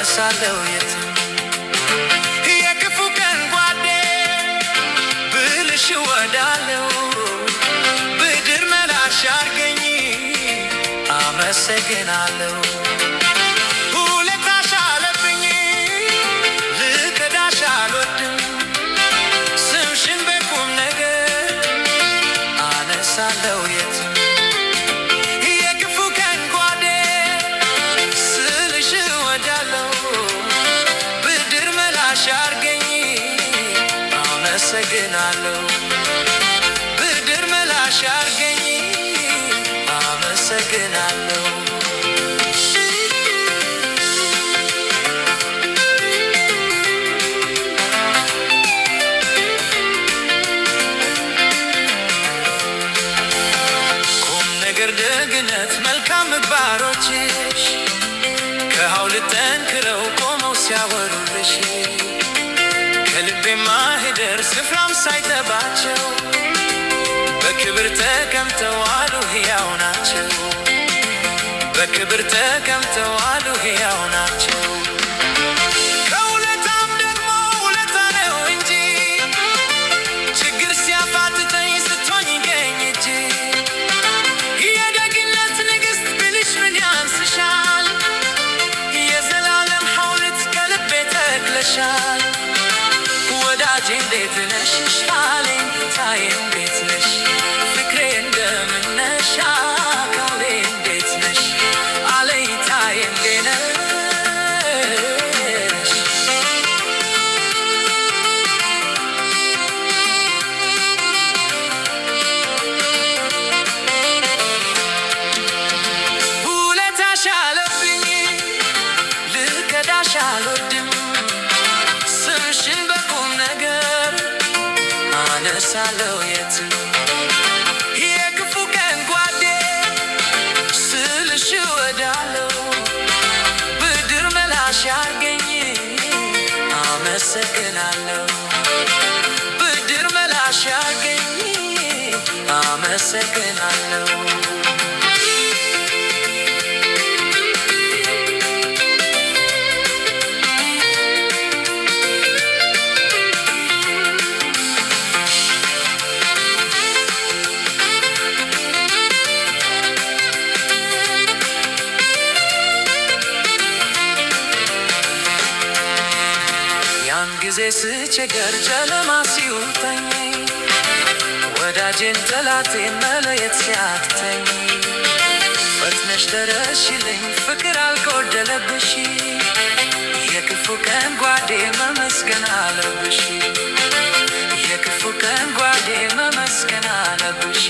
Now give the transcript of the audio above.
አነሳለሁ የትም የክፉ ቀን ጓዴ ብልሽ ወዳለው ብድር መላሽ አርገኝ አመሰግናለሁ ውለታሽ አለብኝ ልከዳሽ አልወድም ስምሽን በቁም ነገር አነሳለሁ የትም የክፉ ቀን ጓዴ ስልሽ ወዳለው ብድር መላሽ አርገኝ አመሰግናለሁ ብድር መላሽ አርገኝ አመሰግናለሁ ቁም ነገር ደግነት መልካም ምግባሮችሽ ከሐውልት ጠንክረው ቆመው ሲያወሩልሽ ከልቤ ማህደር ስፍራም ሳይጠባቸው በክብር ተቀምጠው አሉ ሕያው ናቸው በክብር ተቀምጠው አሉ ሕያው ናቸው ከውለታም ደግሞ ውለታ ነው እንጂ ችግር ሲያፋትተኝ ስትሆኝ ገኝ እጅ የደግነት ንግሥት ብልሽ ምን ያንስሻል የዘላለም ሐውልት ከልቤ ተክለሻል ወዳጄ እንዴት ነሽ ሻለኝ ጌታዬ እንዴት ነሽ ፍቅሬ እንደምን ነሽ አካሌ እንዴት ነሽ አለኝታዬ እንዴት ነሽ ውለታሽ አለብኝ ልከዳሽ አልወድም ስምሽን በቁም ነገር አነሳለሁ የትም የክፉ ቀን ጓዴ ስልሽ ወዳለው ብድር መላሽ አርገኝ አመሰግናለሁ ብድር መላሽ አርገኝ አመሰግናለሁ ያን ጊዜ ስቸገር ጨለማ ሲውጠኝ ወዳጄን ጠላቴን መለየት ሲያቅተኝ ፈጥነሽ ደረሽልኝ ፍቅር አልጎደለብሽ የክፉ ቀን ጓዴ መመስገን አለብሽ የክፉ ቀን ጓዴ መመስገን አለብሽ